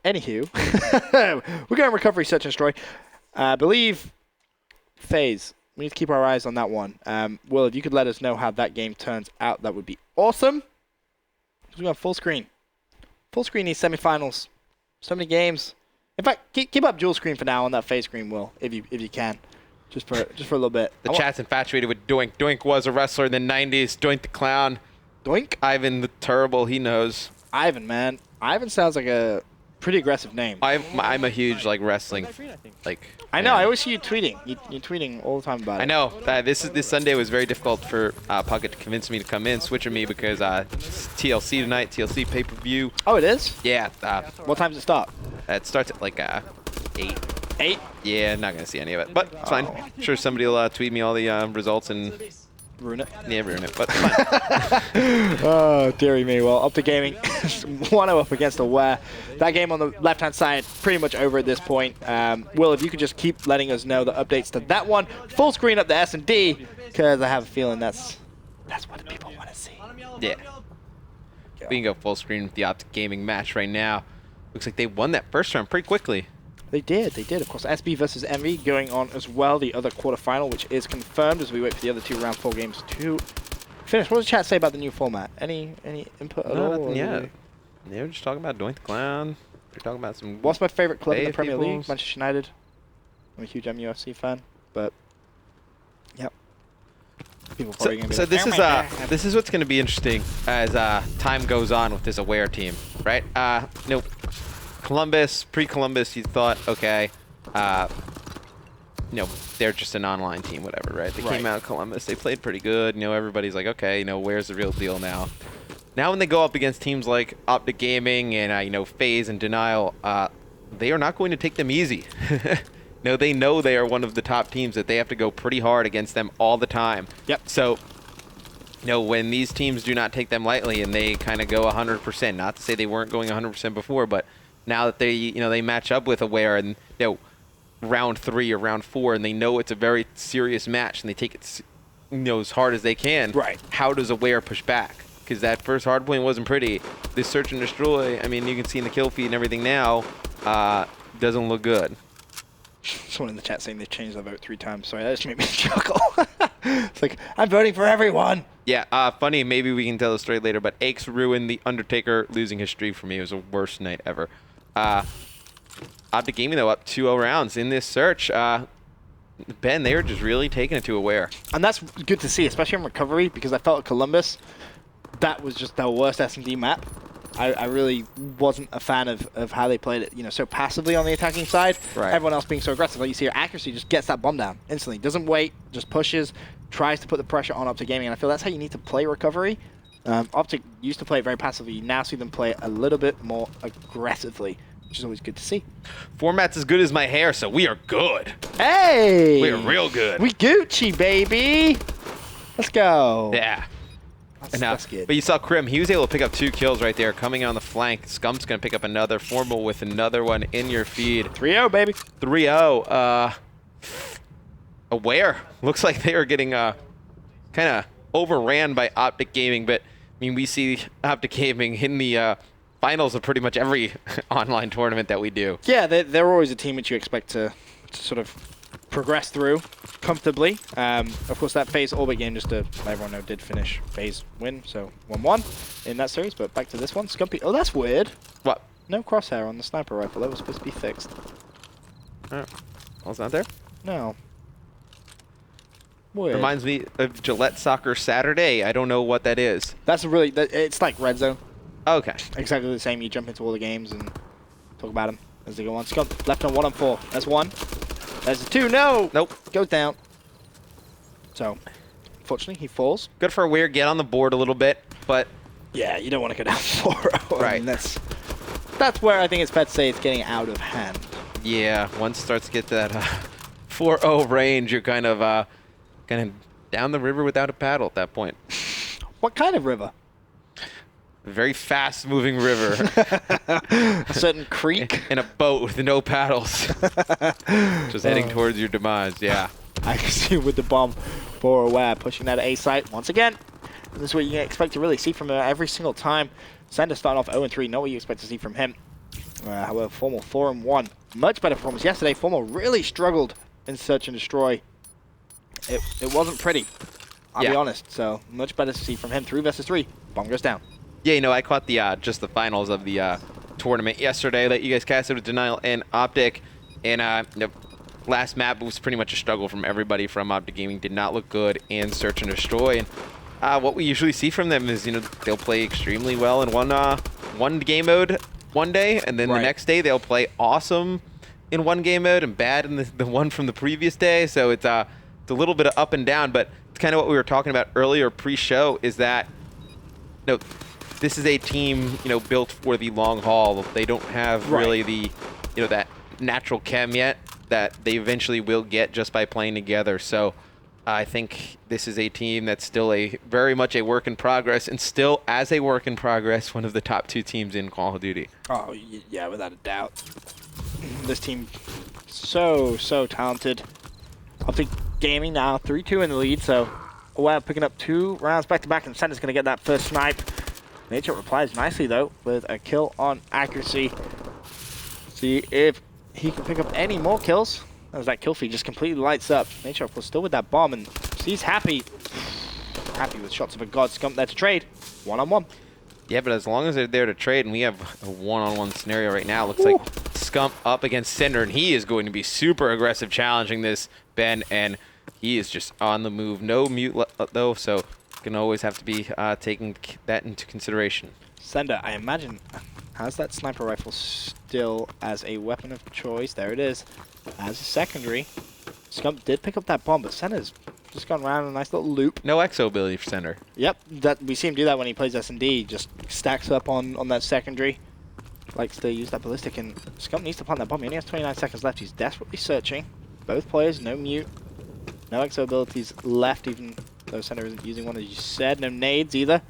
Anywho, we're going recovery, search and destroy. I believe phase. We need to keep our eyes on that one. Will, if you could let us know how that game turns out, that would be awesome. We got full screen. Full screen these semifinals. So many games. In fact, keep up dual screen for now on that phase screen, Will, if you can. Just for a little bit. The chat's infatuated with Doink. Doink was a wrestler in the 90s. Doink the Clown. Doink? Ivan the Terrible, he knows. Ivan, man. Ivan sounds like a pretty aggressive name. I'm a huge wrestling I know. I always see you tweeting. You're tweeting all the time about it. I know. This Sunday was very difficult for Pocket to convince me to come in, switching me because it's TLC tonight, TLC pay-per-view. Oh, it is? Yeah. What time does it start? It starts at 8. 8? Yeah, not gonna see any of it, but it's fine. I'm sure somebody will tweet me all the results and ruin it. Yeah, ruin it, but fine. Oh, dearie me. Well, Optic Gaming 1-0 up against Aware. That game on the left-hand side, pretty much over at this point. Will, if you could just keep letting us know the updates to that one. Full screen up the S&D, because I have a feeling that's what the people want to see. Yeah. We can go full screen with the Optic Gaming match right now. Looks like they won that first round pretty quickly. They did. Of course, SB versus Envy going on as well, the other quarterfinal, which is confirmed as we wait for the other 2 round 4 games to finish. What does the chat say about the new format? Any input at all? Nothing yet. They were just talking about Doink the Clown. They're talking about some. What's my favorite club in the Premier peoples. League? Manchester United. I'm a huge MUFC fan, but yep. People probably gonna be So like, this "Oh is my God." this is what's going to be interesting as time goes on with this Aware team, right? Columbus, pre-Columbus, you thought, okay, they're just an online team, whatever, right? They came out of Columbus, they played pretty good. Everybody's like, okay, where's the real deal now? Now when they go up against teams like Optic Gaming and FaZe and Denial, they are not going to take them easy. They know they are one of the top teams that they have to go pretty hard against them all the time. Yep. So, when these teams do not take them lightly and they kind of go 100%, not to say they weren't going 100% before, but now that they, they match up with Aware and, round 3 or round 4 and they know it's a very serious match and they take it, as hard as they can. Right. How does Aware push back? Because that first hard point wasn't pretty. This search and destroy, I mean, you can see in the kill feed and everything now, doesn't look good. Someone in the chat saying they've changed their vote 3 times. Sorry, that just made me chuckle. It's like, I'm voting for everyone. Yeah, funny, maybe we can tell the story later, but Aches ruined the Undertaker losing his streak for me. It was the worst night ever. Optic Gaming, though, up 2-0 rounds in this search. Ben, they were just really taking it to Aware. And that's good to see, especially in recovery, because I felt at Columbus, that was just their worst S&D map. I really wasn't a fan of how they played it, so passively on the attacking side. Right. Everyone else being so aggressive. Like you see, your accuracy just gets that bomb down instantly. Doesn't wait, just pushes, tries to put the pressure on Optic Gaming. And I feel that's how you need to play recovery. Optic used to play it very passively. You now see them play a little bit more aggressively, which is always good to see. Format's as good as my hair, so we are good. Hey! We are real good. We Gucci, baby! Let's go. Yeah. That's good. But you saw Krim, he was able to pick up 2 kills right there, coming on the flank. Scump's going to pick up another. Formal with another one in your feed. 3-0, baby. 3-0. Aware. Looks like they are getting kind of overran by Optic Gaming, but we see Optic Gaming in the finals of pretty much every online tournament that we do. Yeah, they're always a team which you expect to sort of progress through comfortably. Of course, that FaZe Orbit game, just to let everyone know, did finish FaZe win, so 1-1 in that series. But back to this one, Scumpy. Oh, that's weird. What? No crosshair on the sniper rifle. That was supposed to be fixed. Oh, it's not there? No. Weird. Reminds me of Gillette Soccer Saturday. I don't know what that is. That's it's like Red Zone. Okay. Exactly the same. You jump into all the games and talk about them as they go on. Scump left on 1 on 4. That's 1. There's a 2. No. Nope. Goes down. So, unfortunately, he falls. Good for Aware, get on the board a little bit, but Yeah, you don't want to go down 4-0. Right. I mean, that's where I think it's fair to say it's getting out of hand. yeah, once it starts to get to that 4-0 range, you're kind of down the river without a paddle at that point. What kind of river? A very fast-moving river. A certain creek? In a boat with no paddles. Just heading towards your demise, yeah. I can see with the bomb for Aware pushing that A site once again. And this is what you expect to really see from him every single time. Sander starting off 0-3, not what you expect to see from him. However, Formal 4-1. Much better performance yesterday. Formal really struggled in Search and Destroy. It wasn't pretty, I'll be honest. So much better to see from him. 3 versus 3. Bomb goes down. Yeah, you know, I caught the just the finals of the tournament yesterday that you guys casted with Denial and Optic. And the last map was pretty much a struggle from everybody from Optic Gaming. Did not look good in Search and Destroy. And what we usually see from them is, you know, they'll play extremely well in one game mode one day, and then the next day they'll play awesome in one game mode and bad in the one from the previous day. So it's a little bit of up and down, but it's kind of what we were talking about earlier pre-show, is that, you know, this is a team, you know, built for the long haul. They don't have really the, you know, that natural chem yet that they eventually will get just by playing together. So I think this is a team that's still very much a work in progress, and still, as a work in progress, one of the top 2 teams in Call of Duty. Oh, yeah, without a doubt. This team, so talented. Optic Gaming now 3-2 in the lead, so Aware picking up 2 rounds back-to-back, and Sender's going to get that first snipe. Nature replies nicely, though, with a kill on accuracy. See if he can pick up any more kills. As that kill feed just completely lights up. Nature, of course, still with that bomb, and he's happy. Happy with shots of a god. Scump there to trade. 1-on-1. Yeah, but as long as they're there to trade, and we have a 1-on-1 scenario right now, looks like Scump up against Cinder, and he is going to be super aggressive challenging this Ben, and he is just on the move. No mute, though, so can always have to be taking that into consideration. Cinder, I imagine, has that sniper rifle still as a weapon of choice. There it is. As a secondary. Scump did pick up that bomb, but Cinder's just gone around a nice little loop. No exo ability for Cinder. Yep, we see him do that when he plays S&D. Just stacks up on that secondary. Likes to use that ballistic, and Scump needs to plant that bomb. He only has 29 seconds left. He's desperately searching. Both players, no mute. No exo abilities left, even though Cinder isn't using one, as you said. No nades either.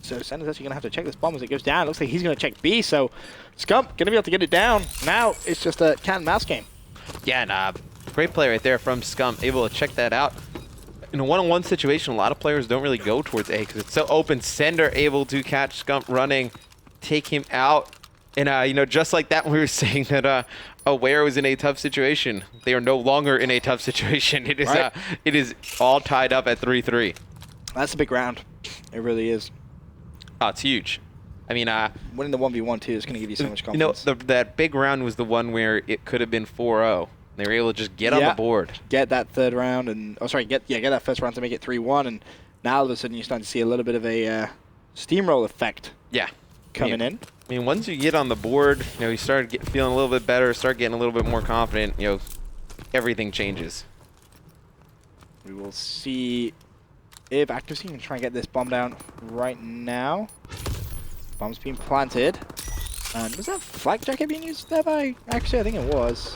So Cinder's actually going to have to check this bomb as it goes down. It looks like he's going to check B, so Scump going to be able to get it down. Now it's just a cat and mouse game. Yeah, and great play right there from Scump, able to check that out. In a one-on-one situation, a lot of players don't really go towards A because it's so open. Cinder able to catch Scump running, take him out. And, you know, just like that, we were saying that Aware was in a tough situation. They are no longer in a tough situation. It is, it is all tied up at 3-3. That's a big round. It really is. Oh, it's huge. I mean, winning the 1v1 too is going to give you so much confidence. You know, that big round was the one where it could have been 4-0. They were able to just get on the board. Get that third round, and get that first round to make it 3-1, and now all of a sudden you're starting to see a little bit of a steamroll effect. Yeah. Coming in. I mean, once you get on the board, you know, you start feeling a little bit better, start getting a little bit more confident. You know, everything changes. We will see if Accuracy can try and get this bomb down right now. Bomb's being planted. And was that flak jacket being used there by Accuracy? I think it was.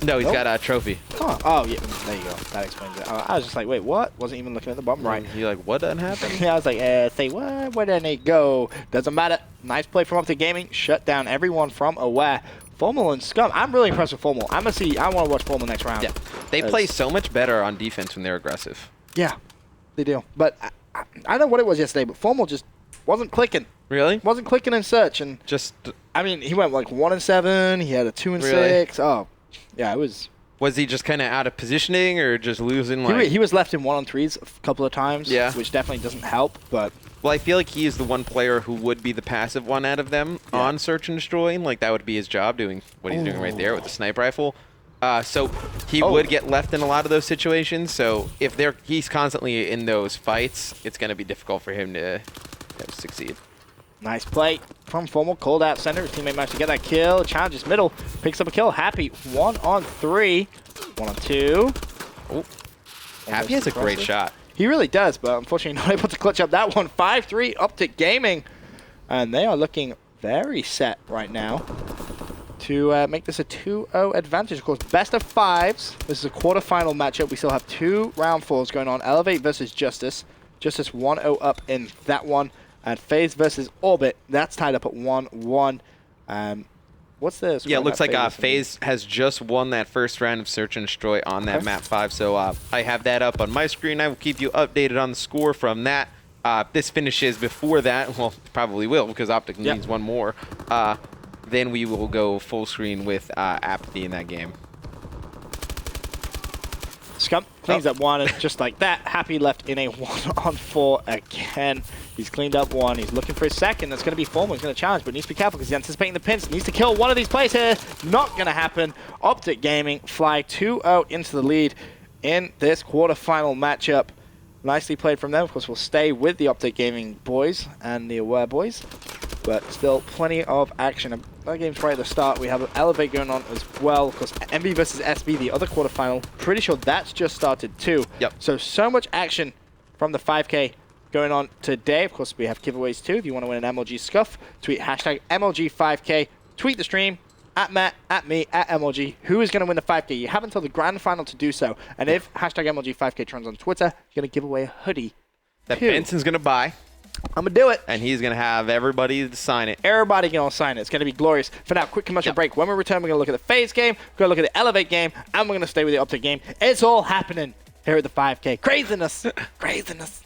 No, he's got a trophy. Oh, yeah, there you go. That explains it. I was just like, wait, what? Wasn't even looking at the bomb right. You're like, what done happened? Yeah, I was like, say what? Where did it go? Doesn't matter. Nice play from Optic Gaming. Shut down everyone from Aware. Formal and Scum. I'm really impressed with Formal. I want to watch Formal next round. Yeah, they play so much better on defense when they're aggressive. Yeah, they do. But I don't know what it was yesterday, but Formal just wasn't clicking. Really? Wasn't clicking in search. And just, I mean, he went like 1-7. He had a 2-6. Oh, yeah, it was. Was he just kind of out of positioning or just losing? Like he was left in 1-3s a couple of times. Yeah. Which definitely doesn't help. But well, I feel like he is the one player who would be the passive one out of them on Search and Destroy. Like that would be his job, doing what he's doing right there with the sniper rifle. So he would get left in a lot of those situations. So if he's constantly in those fights, it's going to be difficult for him to succeed. Nice play from Formal. Called out center. His teammate managed to get that kill. Challenges middle. Picks up a kill. Happy 1-on-3. 1-on-2. Oh. Happy has a great shot. He really does, but unfortunately not able to clutch up that one. 5-3 Optic Gaming. And they are looking very set right now to make this a 2-0 advantage. Of course, best of 5s. This is a quarterfinal matchup. We still have 2 round 4s going on. Elevate versus Justice. Justice 1-0 up in that one. And FaZe versus Orbit, that's tied up at 1-1. What's the score? Yeah, it looks like FaZe has just won that first round of Search and Destroy on that map 5. So I have that up on my screen. I will keep you updated on the score from that. This finishes before that. Well, probably will because Optic needs one more. then we will go full screen with Apathy in that game. Scump cleans up one, and just like that, Happy left in a 1-on-4 again. He's cleaned up one. He's looking for his second. That's going to be Formal. He's going to challenge, but needs to be careful because he's anticipating the pins. Needs to kill one of these players here. Not going to happen. Optic Gaming fly 2-0 into the lead in this quarterfinal matchup. Nicely played from them. Of course, we'll stay with the Optic Gaming boys and the Aware boys, but still plenty of action. That game's right at the start. We have an Elevate going on as well. Of course, MB versus SB, the other quarterfinal. Pretty sure that's just started too. Yep. So much action from the 5K going on today. Of course, we have giveaways too. If you want to win an MLG Scuff, tweet hashtag MLG5K. Tweet the stream, at Matt, at me, at MLG. Who is going to win the 5K? You have until the grand final to do so. And if hashtag MLG5K trends on Twitter, you're going to give away a hoodie. That Benson's going to buy. I'm going to do it. And he's going to have everybody sign it. Everybody going to sign it. It's going to be glorious. For now, quick commercial break. When we return, we're going to look at the FaZe game, we're going to look at the Elevate game, and we're going to stay with the Optic game. It's all happening here at the 5K. Craziness. Craziness.